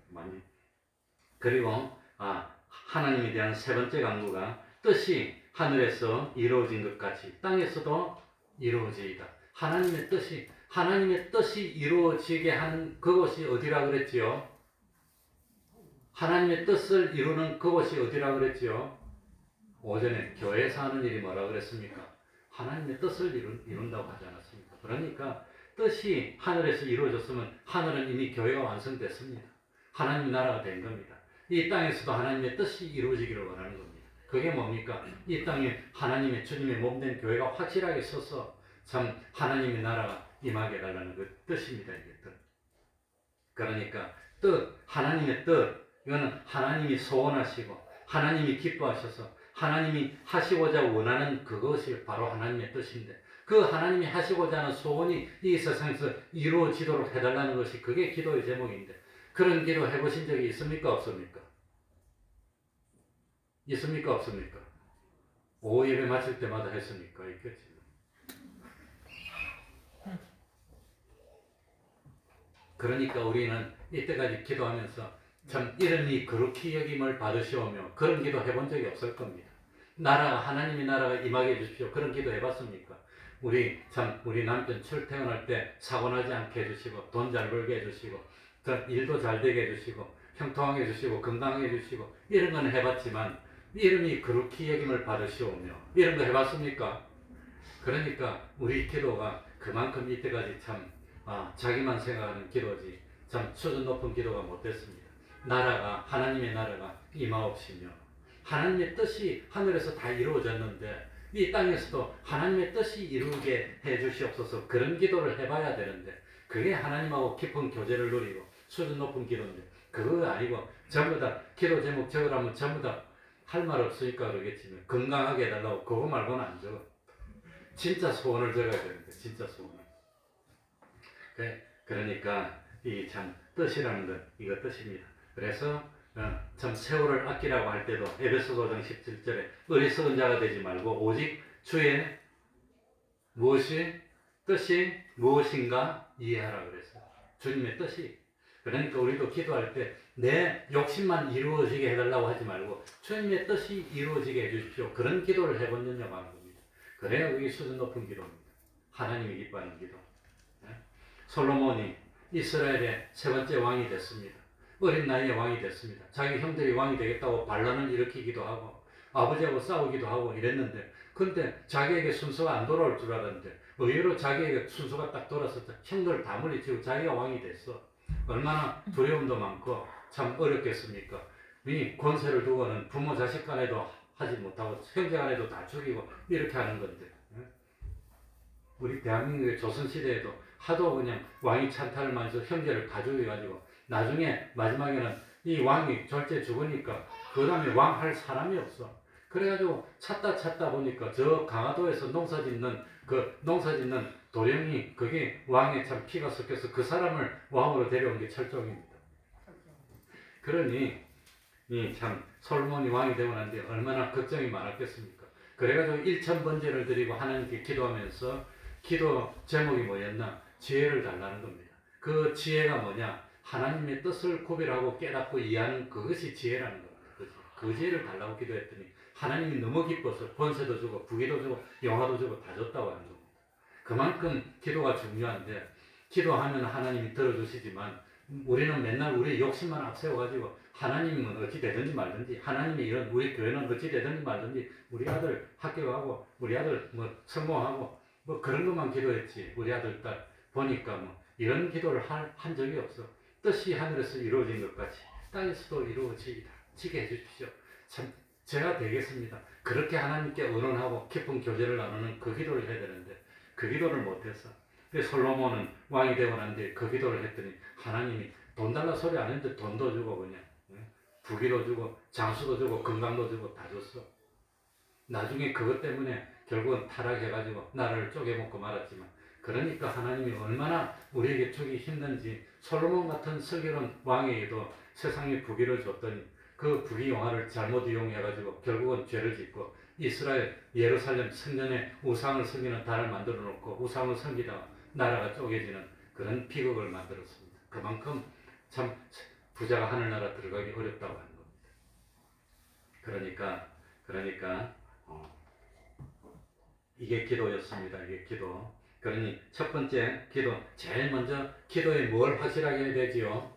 많이. 그리고 하나님에 대한 세 번째 강구가 뜻이 하늘에서 이루어진 것 같이 땅에서도 이루어지이다. 하나님의 뜻이 이루어지게 하는 그곳이 어디라 그랬지요? 하나님의 뜻을 이루는 그곳이 어디라 그랬지요? 오전에 교회에서 하는 일이 뭐라 그랬습니까? 하나님의 뜻을 이룬다고 하지 않았습니까? 그러니까 뜻이 하늘에서 이루어졌으면 하늘은 이미 교회가 완성됐습니다. 하나님 나라가 된 겁니다. 이 땅에서도 하나님의 뜻이 이루어지기를 원하는 겁니다. 그게 뭡니까? 이 땅에 하나님의 주님의 몸된 교회가 확실하게 서서 참 하나님의 나라가 임하게 해달라는 그 뜻입니다. 이게 뜻. 그러니까 하나님의 뜻, 이거는 하나님이 소원하시고 하나님이 기뻐하셔서 하나님이 하시고자 원하는 그것이 바로 하나님의 뜻인데 그 하나님이 하시고자 하는 소원이 이 세상에서 이루어지도록 해달라는 것이 그게 기도의 제목인데 그런 기도 해보신 적이 있습니까? 없습니까? 있습니까? 없습니까? 오후 예배 마칠 때마다 했으니까 있겠지. 그러니까 우리는 이때까지 기도하면서 참 이름이 그렇게 여김을 받으시오며 그런 기도 해본 적이 없을 겁니다. 하나님의 나라가 임하게 해주십시오. 그런 기도 해봤습니까? 우리 남편 출퇴근할 때 사고 나지 않게 해주시고 돈 잘 벌게 해주시고 일도 잘 되게 해주시고 형통하게 해주시고 건강하게 해주시고 이런 건 해봤지만 이름이 그렇게 여김을 받으시오며 이런 거 해봤습니까? 그러니까 우리 기도가 그만큼 이때까지 참 자기만 생각하는 기도지 참 수준 높은 기도가 못됐습니다. 하나님의 나라가 임하옵시며 하나님의 뜻이 하늘에서 다 이루어졌는데 이 땅에서도 하나님의 뜻이 이루게 해주시옵소서 그런 기도를 해봐야 되는데 그게 하나님하고 깊은 교제를 누리고 수준 높은 기도인데 그거 아니고 전부 다 기도 제목 적으라면 전부 다 할 말 없으니까 그러겠지만 건강하게 해달라고 그거 말고는 안 적어. 진짜 소원을 적어야 되는데 진짜 소원을. 그러니까 이 참 뜻이라는 건 이거 뜻입니다. 그래서 참 세월을 아끼라고 할 때도 에베소서 5장 17절에 어리석은 자가 되지 말고 오직 주의 뜻이 무엇인가 이해하라 그랬어요. 주님의 뜻이. 그러니까 우리도 기도할 때 내 욕심만 이루어지게 해달라고 하지 말고 주님의 뜻이 이루어지게 해주십시오. 그런 기도를 해보려고 하는 겁니다. 그래야 그게 수준 높은 기도입니다. 하나님이 기뻐하는 기도. 솔로몬이 이스라엘의 세 번째 왕이 됐습니다. 어린 나이에 왕이 됐습니다. 자기 형들이 왕이 되겠다고 반란을 일으키기도 하고 아버지하고 싸우기도 하고 이랬는데 근데 자기에게 순서가 안 돌아올 줄 알았는데 의외로 자기에게 순서가 딱 돌아서 형들 다 물리치고 자기가 왕이 됐어. 얼마나 두려움도 많고 참 어렵겠습니까? 이 권세를 두고는 부모 자식 간에도 하지 못하고 형제 간에도 다 죽이고 이렇게 하는 건데 우리 대한민국의 조선시대에도 하도 그냥 왕이 찬탈을 많이 해서 형제를 다 죽여가지고 나중에 마지막에는 이 왕이 절제 죽으니까 그 다음에 왕 할 사람이 없어. 그래가지고 찾다 보니까 저 강화도에서 농사짓는 도령이 그게 왕의 참 피가 섞여서 그 사람을 왕으로 데려온 게 철종입니다. 그러니 이 참 솔몬이 왕이 되고 난 뒤에 얼마나 걱정이 많았겠습니까? 그래가지고 1000번제를 드리고 하나님께 기도하면서 기도 제목이 뭐였나? 지혜를 달라는 겁니다. 그 지혜가 뭐냐? 하나님의 뜻을 구별하고 깨닫고 이해하는 그것이 지혜라는 겁니다. 그 지혜를 달라고 기도했더니 하나님이 너무 기뻐서 권세도 주고 부귀도 주고 영화도 주고 다 줬다고 하는 겁니다. 그만큼 기도가 중요한데 기도하면 하나님이 들어주시지만 우리는 맨날 우리 욕심만 앞세워가지고 하나님은 어찌 되든지 말든지 하나님이 이런 우리 교회는 어찌 되든지 말든지 우리 아들 학교 가고 우리 아들 성공하고 그런 것만 기도했지 우리 아들 딸 보니까 이런 기도를 한 적이 없어. 뜻이 하늘에서 이루어진 것 같이 땅에서도 이루어지게 해주십시오. 참 제가 되겠습니다. 그렇게 하나님께 의논하고 깊은 교제를 나누는 그 기도를 해야 되는데 그 기도를 못했어. 솔로몬은 왕이 되고 난 뒤에 그 기도를 했더니 하나님이 돈 달라 소리 안 했는데 돈도 주고 그냥 부귀도 주고 장수도 주고 건강도 주고 다 줬어. 나중에 그것 때문에 결국은 타락해가지고 나라를 쪼개먹고 말았지만 그러니까 하나님이 얼마나 우리에게 주기 힘든지 솔로몬 같은 슬기로운 왕에게도 세상에 부귀를 줬더니 그 부귀 영화를 잘못 이용해가지고 결국은 죄를 짓고 이스라엘 예루살렘 성전에 우상을 섬기는 달을 만들어 놓고 우상을 섬기다가 나라가 쪼개지는 그런 비극을 만들었습니다. 그만큼 참 부자가 하늘나라 들어가기 어렵다고 하는 겁니다. 그러니까 이게 기도였습니다. 이게 기도. 그러니 첫 번째 기도, 제일 먼저 기도에 뭘 확실하게 해야 되지요?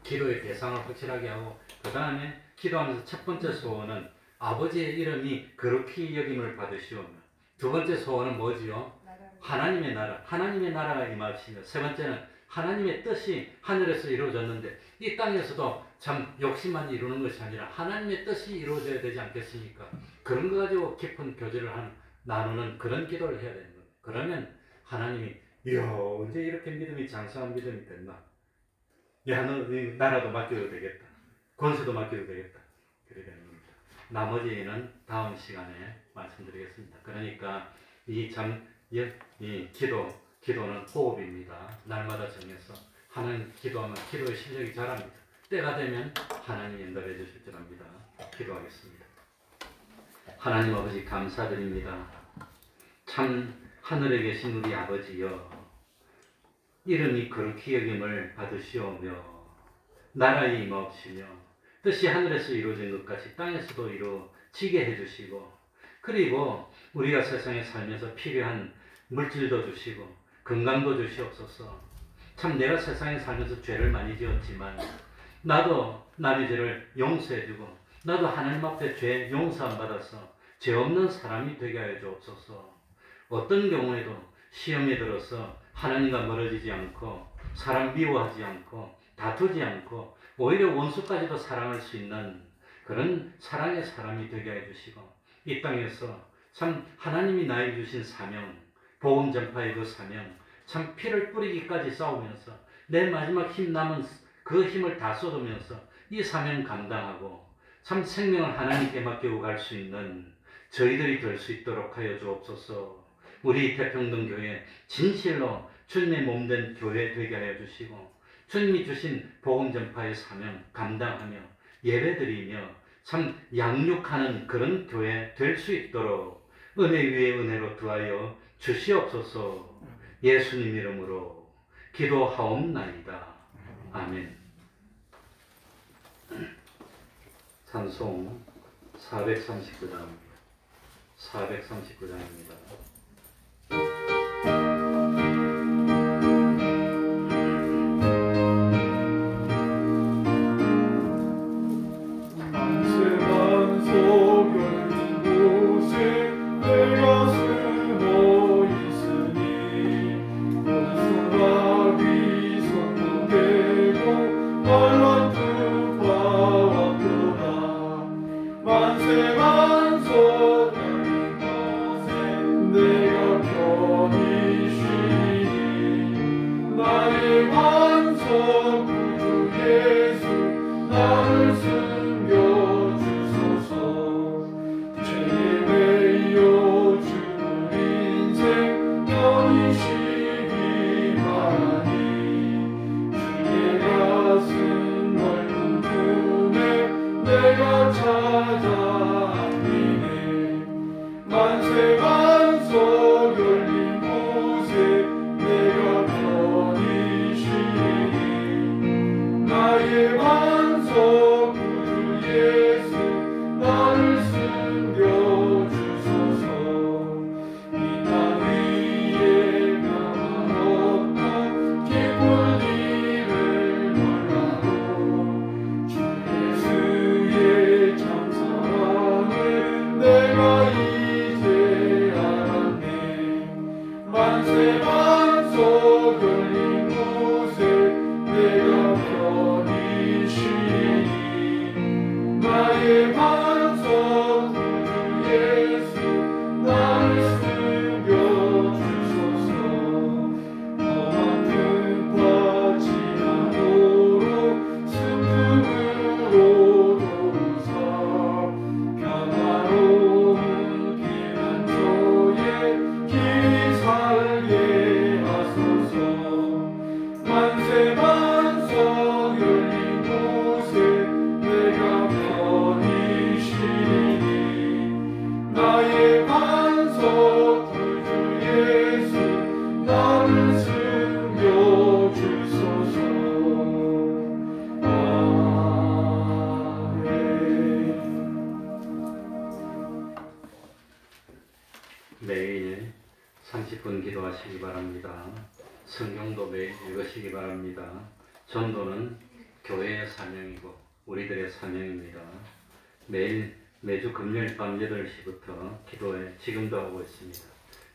기도의 대상을 확실하게 하고 그 다음에 기도하면서 첫 번째 소원은 아버지의 이름이 거룩히 여김을 받으시오며 두 번째 소원은 뭐지요? 하나님의 나라가 임하시며 세 번째는 하나님의 뜻이 하늘에서 이루어졌는데 이 땅에서도 참 욕심만 이루는 것이 아니라 하나님의 뜻이 이루어져야 되지 않겠습니까? 그런 거 가지고 깊은 교제를 나누는 그런 기도를 해야 되는 겁니다. 그러면 하나님이 이야 언제 이렇게 믿음이 장성한 믿음이 됐나? 야 너 나라도 맡겨도 되겠다. 권세도 맡겨도 되겠다. 그래 되는 겁니다. 나머지는 다음 시간에 말씀드리겠습니다. 그러니까 이 기도는 호흡입니다. 날마다 정해서 하나님 기도하면 기도의 실력이 자랍니다. 때가 되면 하나님이 응답해 주실 줄 압니다. 기도하겠습니다. 하나님 아버지 감사드립니다. 참 하늘에 계신 우리 아버지여, 이름이 거룩히 여김을 받으시오며 나라의 임하옵시며 뜻이 하늘에서 이루어진 것 같이 땅에서도 이루어지게 해주시고, 그리고 우리가 세상에 살면서 필요한 물질도 주시고 건강도 주시옵소서. 참 내가 세상에 살면서 죄를 많이 지었지만 나도 남의 죄를 용서해주고 나도 하나님 앞에 죄 용서함 받아서 죄 없는 사람이 되게 하여 주옵소서. 어떤 경우에도 시험에 들어서 하나님과 멀어지지 않고 사람 미워하지 않고 다투지 않고 오히려 원수까지도 사랑할 수 있는 그런 사랑의 사람이 되게 해주시고, 이 땅에서 참 하나님이 나에게 주신 사명, 복음 전파의 그 사명, 참 피를 뿌리기까지 싸우면서 내 마지막 힘 남은 그 힘을 다 쏟으면서 이 사명 감당하고 참 생명을 하나님께 맡기고 갈 수 있는 저희들이 될 수 있도록 하여 주옵소서. 우리 태평동교회 진실로 주님의 몸된 교회 되게 하여 주시고, 주님이 주신 복음 전파의 사명 감당하며 예배드리며 참 양육하는 그런 교회 될 수 있도록 은혜 위에 은혜로 더하여 주시옵소서. 예수님 이름으로 기도하옵나이다. 아멘. 찬송 439장입니다. 439장입니다. 매일 30분 기도하시기 바랍니다. 성경도 매일 읽으시기 바랍니다. 전도는 교회의 사명이고 우리들의 사명입니다. 매주 금요일 밤 8시부터 기도회 지금도 하고 있습니다.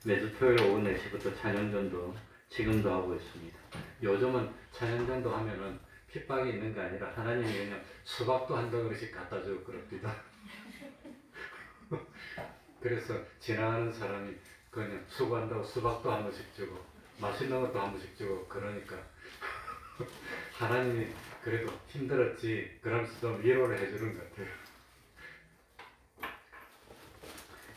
매주 토요일 오후 4시부터 찬양전도 지금도 하고 있습니다. 요즘은 찬양전도 하면은 핍박이 있는 게 아니라 하나님이 그냥 수박도 한 덩어리씩 갖다 주고 그럽니다. 그래서 지나가는 사람이 그냥 수고한다고 수박도 한 번씩 주고 맛있는 것도 한 번씩 주고 그러니까 하나님이 그래도 힘들었지 그러면서 좀 위로를 해주는 것 같아요.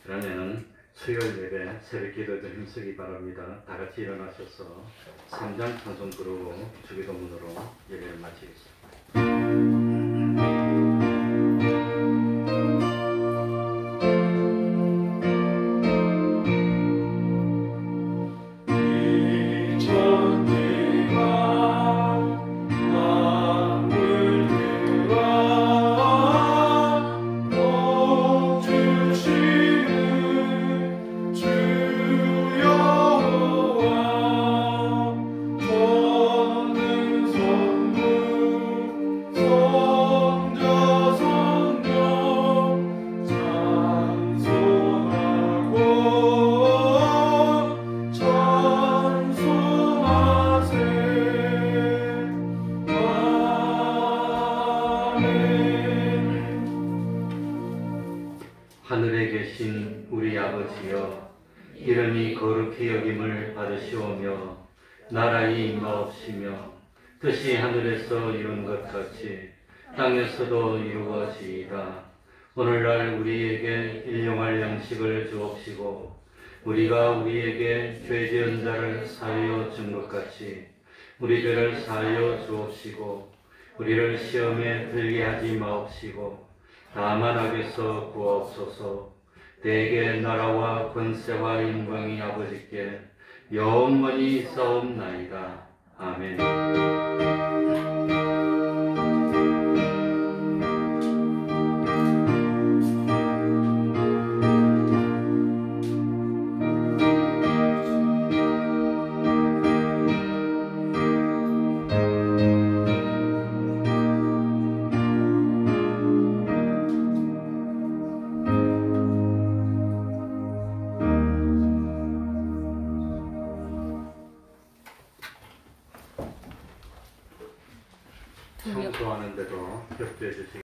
그러면은 수요일 예배 새벽 기도 좀 힘쓰기 바랍니다. 다 같이 일어나셔서 3장 찬송 부르고 주기도문으로 예배를 마치겠습니다. 하늘에 계신 우리 아버지여, 이름이 거룩히 여김을 받으시오며 나라의 임하옵시며 뜻이 하늘에서 이룬 것 같이 땅에서도 이루어지이다. 오늘날 우리에게 일용할 양식을 주옵시고 우리가 우리에게 죄 지은 자를 사하여 준 것 같이 우리 죄를 사하여 주옵시고 우리를 시험에 들게 하지 마옵시고 다만 악에서 구하옵소서. 대개 나라와 권세와 영광이 아버지께 영원히 있사옵나이다. 아멘. 청소하는데도 협조해 주시기